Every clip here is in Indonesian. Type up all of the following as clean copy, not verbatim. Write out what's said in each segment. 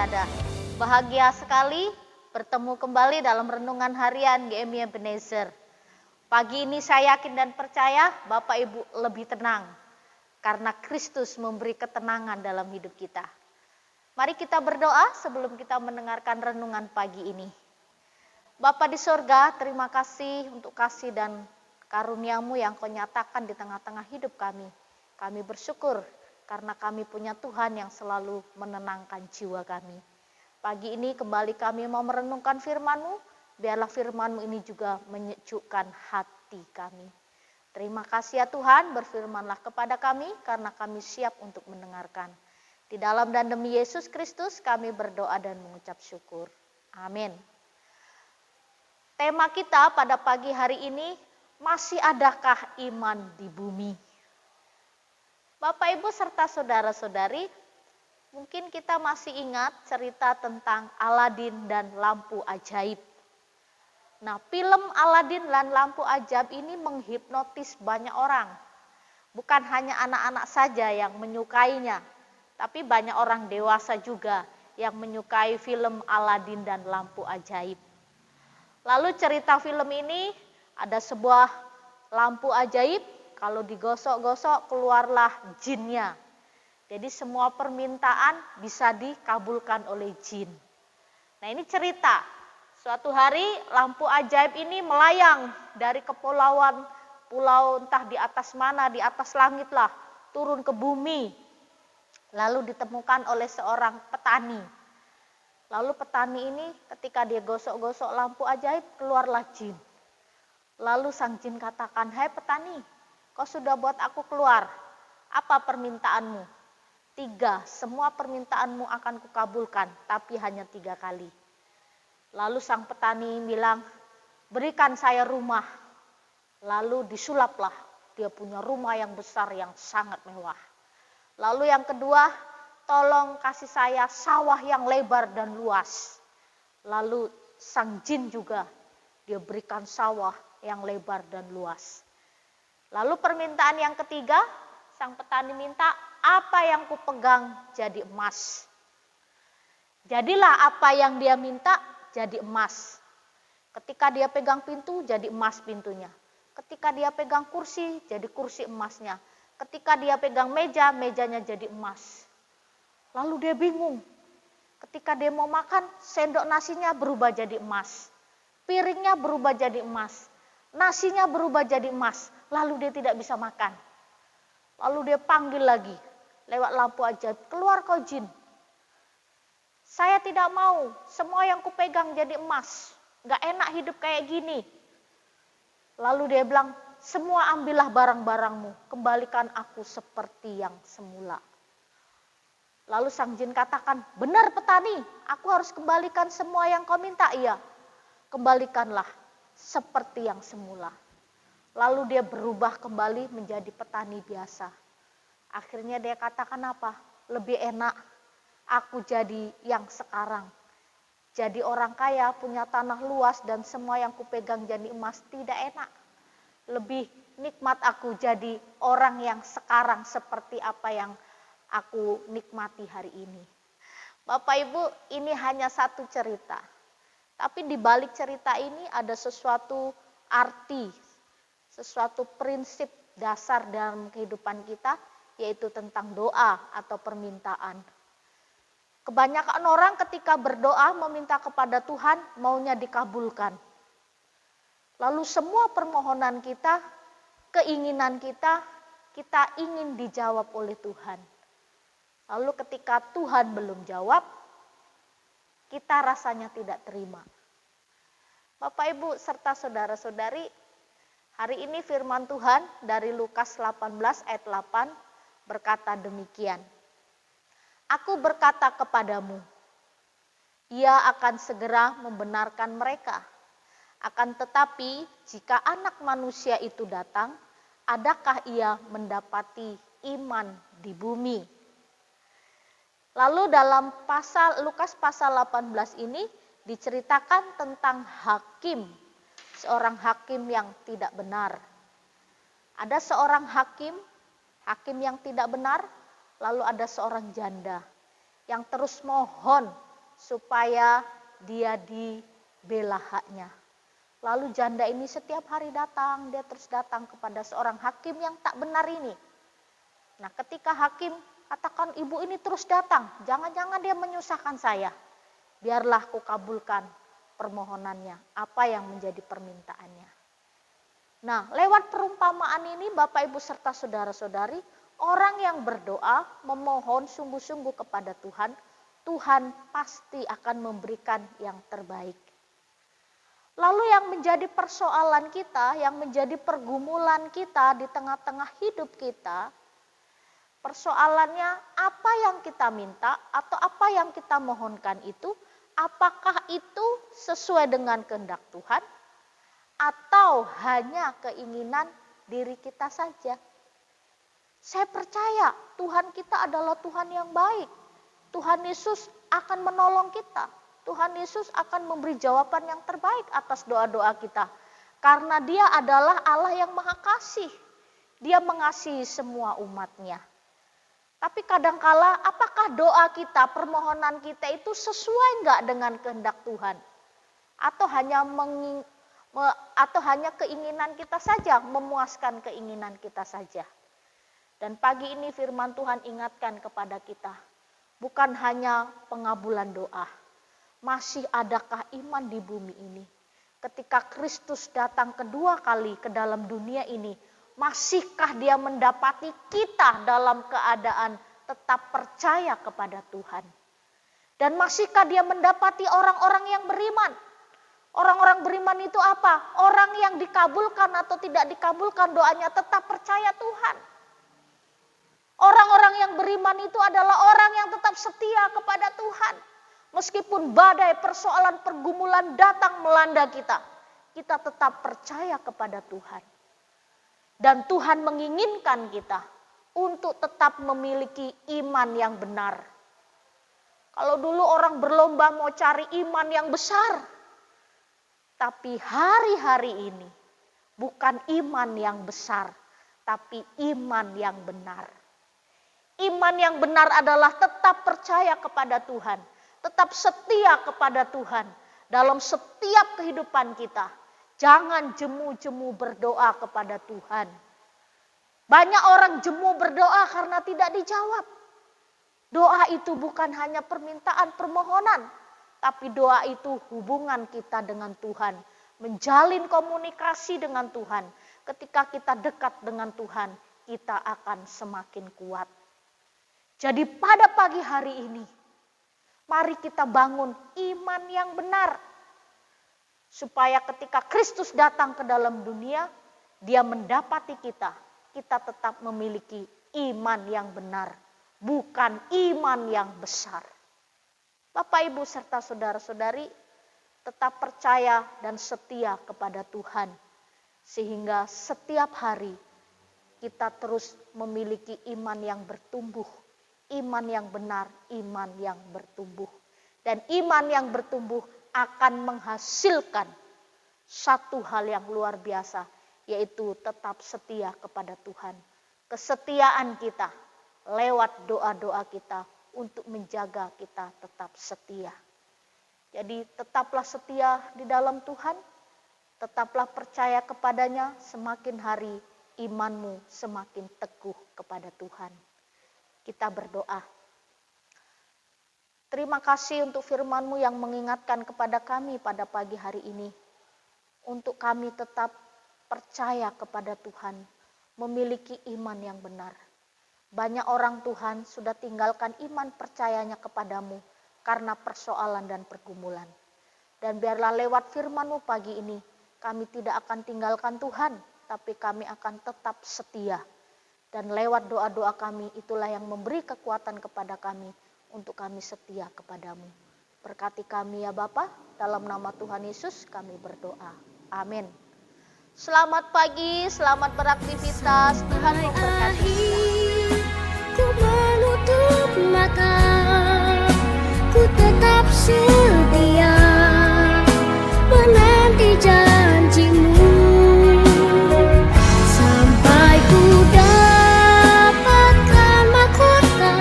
berada. Bahagia sekali bertemu kembali dalam renungan harian GMI Ebenezer. Pagi ini saya yakin dan percaya Bapak Ibu lebih tenang karena Kristus memberi ketenangan dalam hidup kita. Mari kita berdoa sebelum kita mendengarkan renungan pagi ini. Bapa di sorga, terima kasih untuk kasih dan karunia-Mu yang Kau nyatakan di tengah-tengah hidup kami. Kami bersyukur karena kami punya Tuhan yang selalu menenangkan jiwa kami. Pagi ini kembali kami mau merenungkan firman-Mu, biarlah firman-Mu ini juga menyejukkan hati kami. Terima kasih ya Tuhan, berfirmanlah kepada kami karena kami siap untuk mendengarkan. Di dalam dan demi Yesus Kristus kami berdoa dan mengucap syukur. Amin. Tema kita pada pagi hari ini, masih adakah iman di bumi? Bapak Ibu serta saudara-saudari, mungkin kita masih ingat cerita tentang Aladin dan lampu ajaib. Nah, film Aladin dan lampu ajaib ini menghipnotis banyak orang. Bukan hanya anak-anak saja yang menyukainya, tapi banyak orang dewasa juga yang menyukai film Aladin dan lampu ajaib. Lalu cerita film ini ada sebuah lampu ajaib, kalau digosok-gosok keluarlah jinnya. Jadi semua permintaan bisa dikabulkan oleh jin. Nah ini cerita, suatu hari lampu ajaib ini melayang dari kepulauan, pulau entah di atas mana, di atas langit lah, turun ke bumi. Lalu ditemukan oleh seorang petani. Lalu petani ini ketika dia gosok-gosok lampu ajaib, keluarlah jin. Lalu sang jin katakan, "Hai petani, kau sudah buat aku keluar. Apa permintaanmu?" 3, semua permintaanmu akan kukabulkan, tapi hanya 3 kali. Lalu sang petani bilang, "Berikan saya rumah." Lalu disulaplah, dia punya rumah yang besar yang sangat mewah. Lalu yang kedua, "Tolong kasih saya sawah yang lebar dan luas." Lalu sang jin juga, dia berikan sawah yang lebar dan luas. Lalu permintaan yang ketiga, sang petani minta, "Apa yang kupegang jadi emas." Jadilah apa yang dia minta jadi emas. Ketika dia pegang pintu, jadi emas pintunya. Ketika dia pegang kursi, jadi kursi emasnya. Ketika dia pegang meja, mejanya jadi emas. Lalu dia bingung. Ketika dia mau makan, sendok nasinya berubah jadi emas. Piringnya berubah jadi emas. Nasinya berubah jadi emas. Lalu dia tidak bisa makan. Lalu dia panggil lagi lewat lampu ajaib, "Keluar kau jin. Saya tidak mau, semua yang kupegang jadi emas. Gak enak hidup kayak gini." Lalu dia bilang, "Semua ambillah barang-barangmu, kembalikan aku seperti yang semula." Lalu sang jin katakan, "Benar petani, aku harus kembalikan semua yang kau minta." "Iya, kembalikanlah seperti yang semula." Lalu dia berubah kembali menjadi petani biasa. Akhirnya dia katakan apa? "Lebih enak aku jadi yang sekarang. Jadi orang kaya, punya tanah luas dan semua yang kupegang jadi emas, tidak enak. Lebih nikmat aku jadi orang yang sekarang seperti apa yang aku nikmati hari ini." Bapak Ibu, ini hanya satu cerita. Tapi di balik cerita ini ada sesuatu arti, sesuatu prinsip dasar dalam kehidupan kita, yaitu tentang doa atau permintaan. Kebanyakan orang ketika berdoa meminta kepada Tuhan, maunya dikabulkan. Lalu semua permohonan kita, keinginan kita ingin dijawab oleh Tuhan. Lalu ketika Tuhan belum jawab, kita rasanya tidak terima. Bapak Ibu serta saudara-saudari, hari ini firman Tuhan dari Lukas 18 ayat 8 berkata demikian. "Aku berkata kepadamu, Ia akan segera membenarkan mereka. Akan tetapi jika Anak Manusia itu datang, adakah Ia mendapati iman di bumi?" Lalu dalam Lukas pasal 18 ini diceritakan tentang hakim, seorang hakim yang tidak benar. Ada seorang hakim yang tidak benar, lalu ada seorang janda yang terus mohon supaya dia dibela haknya. Lalu janda ini setiap hari datang, dia terus datang kepada seorang hakim yang tak benar ini. Nah, ketika hakim katakan ibu ini terus datang, jangan-jangan dia menyusahkan saya. Biarlah aku kabulkan permohonannya, apa yang menjadi permintaannya. Nah, lewat perumpamaan ini Bapak Ibu serta saudara-saudari, orang yang berdoa memohon sungguh-sungguh kepada Tuhan, Tuhan pasti akan memberikan yang terbaik. Lalu yang menjadi persoalan kita, yang menjadi pergumulan kita di tengah-tengah hidup kita, persoalannya apa yang kita minta atau apa yang kita mohonkan itu, apakah itu sesuai dengan kehendak Tuhan atau hanya keinginan diri kita saja. Saya percaya Tuhan kita adalah Tuhan yang baik. Tuhan Yesus akan menolong kita. Tuhan Yesus akan memberi jawaban yang terbaik atas doa-doa kita. Karena dia adalah Allah yang maha kasih. Dia mengasihi semua umatnya. Tapi kadangkala apakah doa kita, permohonan kita itu sesuai enggak dengan kehendak Tuhan? Atau hanya keinginan kita saja, memuaskan keinginan kita saja. Dan pagi ini firman Tuhan ingatkan kepada kita, bukan hanya pengabulan doa. Masih adakah iman di bumi ini? Ketika Kristus datang kedua kali ke dalam dunia ini, masihkah dia mendapati kita dalam keadaan tetap percaya kepada Tuhan? Dan masihkah dia mendapati orang-orang yang beriman? Orang-orang beriman itu apa? Orang yang dikabulkan atau tidak dikabulkan doanya tetap percaya Tuhan. Orang-orang yang beriman itu adalah orang yang tetap setia kepada Tuhan. Meskipun badai, persoalan, pergumulan datang melanda kita, kita tetap percaya kepada Tuhan. Dan Tuhan menginginkan kita untuk tetap memiliki iman yang benar. Kalau dulu orang berlomba mau cari iman yang besar, tapi hari-hari ini bukan iman yang besar, tapi iman yang benar. Iman yang benar adalah tetap percaya kepada Tuhan, tetap setia kepada Tuhan dalam setiap kehidupan kita. Jangan jemu-jemu berdoa kepada Tuhan. Banyak orang jemu berdoa karena tidak dijawab. Doa itu bukan hanya permintaan permohonan, tapi doa itu hubungan kita dengan Tuhan, menjalin komunikasi dengan Tuhan. Ketika kita dekat dengan Tuhan, kita akan semakin kuat. Jadi pada pagi hari ini, mari kita bangun iman yang benar. Supaya ketika Kristus datang ke dalam dunia, dia mendapati kita tetap memiliki iman yang benar, bukan iman yang besar. Bapak, Ibu, serta saudara-saudari, tetap percaya dan setia kepada Tuhan. Sehingga setiap hari kita terus memiliki iman yang bertumbuh. Iman yang benar, iman yang bertumbuh. Dan iman yang bertumbuh akan menghasilkan satu hal yang luar biasa, yaitu tetap setia kepada Tuhan. Kesetiaan kita lewat doa-doa kita untuk menjaga kita tetap setia. Jadi tetaplah setia di dalam Tuhan, tetaplah percaya kepadanya, semakin hari imanmu semakin teguh kepada Tuhan. Kita berdoa. Terima kasih untuk firman-Mu yang mengingatkan kepada kami pada pagi hari ini. Untuk kami tetap percaya kepada Tuhan, memiliki iman yang benar. Banyak orang Tuhan sudah tinggalkan iman percayanya kepadamu karena persoalan dan pergumulan. Dan biarlah lewat firman-Mu pagi ini, kami tidak akan tinggalkan Tuhan, tapi kami akan tetap setia. Dan lewat doa-doa kami, itulah yang memberi kekuatan kepada kami untuk kami setia kepadamu. Berkati kami ya Bapa, dalam nama Tuhan Yesus kami berdoa. Amin. Selamat pagi, selamat beraktivitas. Tuhan memberkati kita. Ku menutup mata, ku tetap setia menanti janji-Mu sampai ku dapatkan mahkota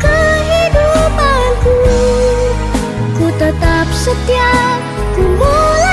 kehidupanku. Ku tetap setia, ku mulai